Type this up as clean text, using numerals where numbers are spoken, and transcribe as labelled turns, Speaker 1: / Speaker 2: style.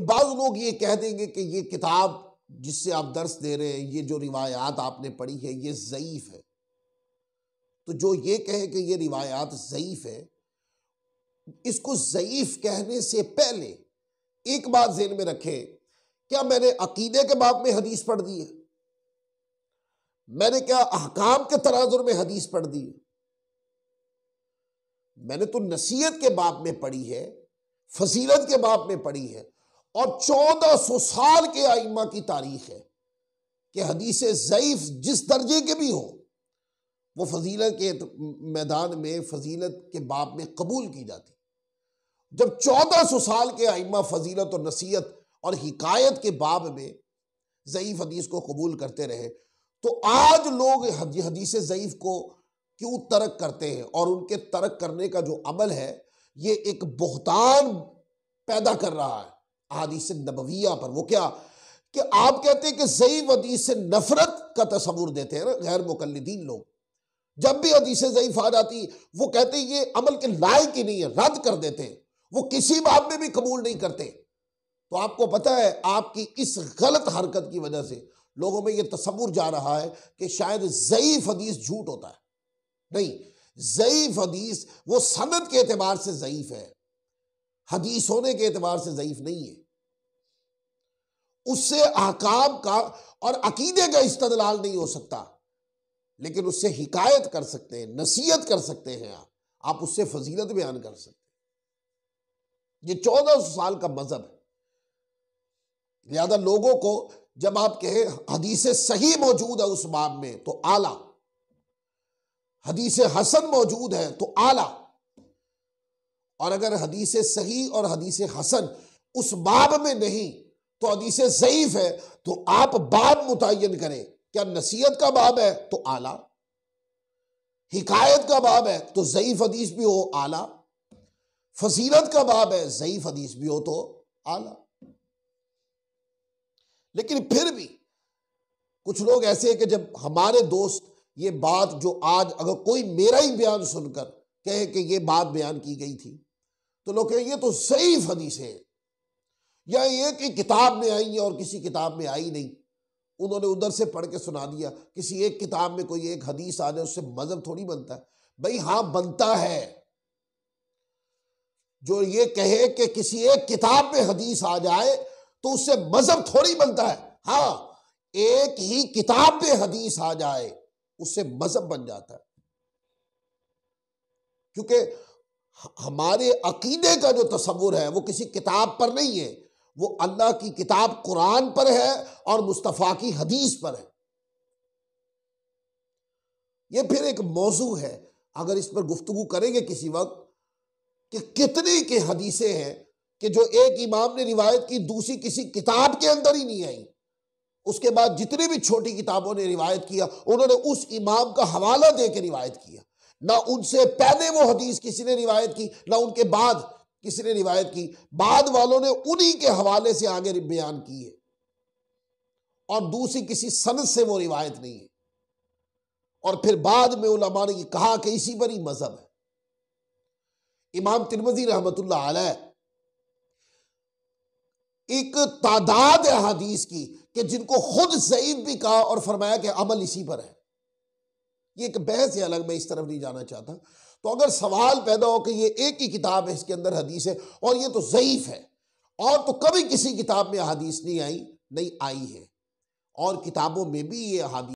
Speaker 1: बाज़ लोग ये कह देंगे कि ये किताब जिससे आप दर्स दे रहे हैं, ये जो रिवायात आपने पढ़ी है, ये ज़ईफ़ है। तो जो ये कहे कि ये रिवायात ज़ईफ़ है, इसको ज़ईफ़ कहने से पहले एक बात ज़हन में रखें, क्या मैंने अकीदे के बाब में हदीस पढ़ दी है? मैंने क्या अहकाम के तराजुर में हदीस पढ़ दी है? मैंने तो नसीहत के बाब में पढ़ी है, फजीलत के बाब में पढ़ी है, और 1400 साल के आइम्मा की तारीख है कि हदीस ज़ईफ़ जिस दर्जे के भी हो, वो फजीलत के मैदान में फजीलत के बाब में कबूल की जाती। जब 1400 साल के आइम्मा फजीलत और नसीहत और हिकायत के बाब में ज़ईफ़ हदीस को कबूल करते रहे, तो आज लोग हदीस ज़ईफ़ को क्यों तर्क करते हैं? और उनके तर्क करने का जो अमल है, ये एक बुहतान पैदा कर रहा है अहादीस नबविया पर। वो क्या कि आप कहते हैं कि ज़ईफ़ हदीस से नफरत का तस्वुर देते हैं ना गैर मुकल्लिदीन लोग। जब भी हदीस ज़ईफ़ आ जाती, वो कहते हैं ये अमल के लायक ही नहीं है, रद्द कर देते हैं, वो किसी बात में भी कबूल नहीं करते। तो आपको पता है, आपकी इस गलत हरकत की वजह से लोगों में ये तस्वुर जा रहा है कि शायद ज़ईफ़ हदीस झूठ होता है। नहीं, ज़ईफ़ हदीस वो सनद के एतबार से ज़ईफ़ है, हदीस होने के एतबार से ज़ईफ़ नहीं है। उससे अहकाम का और अकीदे का इस्तदलाल नहीं हो सकता, लेकिन उससे हिकायत कर सकते हैं, नसीहत कर सकते हैं, आप उससे फजीलत बयान कर सकते हैं। ये 1400 साल का मजहब है। लिहाजा लोगों को जब आप कहें हदीस सही मौजूद है उस बाब में, तो आला, हदीस हसन मौजूद है तो आला, और अगर हदीस सही और हदीस हसन उस बाब में नहीं तो हदीस ज़ईफ़ है, तो आप बाब मुतय्यन करें। क्या नसीहत का बाब है तो आला, हिकायत का बाब है तो ज़ईफ़ हदीस भी हो आला, फजीलत का बाब है ज़ईफ़ हदीस भी हो तो आला। लेकिन फिर भी कुछ लोग ऐसे हैं कि जब हमारे दोस्त ये बात जो आज अगर कोई मेरा ही बयान सुनकर कहे कि ये बात बयान की गई थी, तो लोग कहें ये तो ज़ईफ़ हदीस है, या ये कि किताब में आई है और किसी किताब में आई नहीं, उन्होंने उधर से पढ़ के सुना दिया। किसी एक किताब में कोई एक हदीस आ जाए, उससे मजहब थोड़ी बनता है। भाई हाँ, बनता है। जो ये कहे कि किसी एक किताब में हदीस आ जाए तो उससे मजहब थोड़ी बनता है। हाँ, एक ही किताब में हदीस आ जाए उससे मजहब बन जाता है, क्योंकि हमारे अकीदे का जो तस्वुर है वो किसी किताब पर नहीं है, वो अल्लाह की किताब कुरान पर है और मुस्तफ़ा की हदीस पर है। ये फिर एक मौजू है, अगर इस पर गुफ्तगू करेंगे किसी वक्त, कि कितनी के हदीसें हैं कि जो एक इमाम ने रिवायत की, दूसरी किसी किताब के अंदर ही नहीं आई। उसके बाद जितनी भी छोटी किताबों ने रिवायत किया, उन्होंने उस इमाम का हवाला दे के रिवायत किया। ना उनसे पहले वो हदीस किसी ने रिवायत की, ना उनके बाद किसी ने रिवायत की, बाद वालों ने उन्हीं के हवाले से आगे बयान की है, और दूसरी किसी सनद से वो रिवायत नहीं है। और फिर बाद में उलमा ने कहा कि इसी पर ही मजहब है। इमाम तिरमिज़ी रहमतुल्लाह अलैह एक तादाद है हदीस की कि जिनको खुद ज़ईफ़ भी कहा और फरमाया कि अमल इसी पर है। ये एक बहस है अलग, मैं इस तरफ नहीं जाना चाहता। तो अगर सवाल पैदा हो कि ये एक ही किताब है, इसके अंदर हदीस है और ये तो ज़ईफ़ है, और तो कभी किसी किताब में हदीस नहीं आई है, और किताबों में भी ये हदीस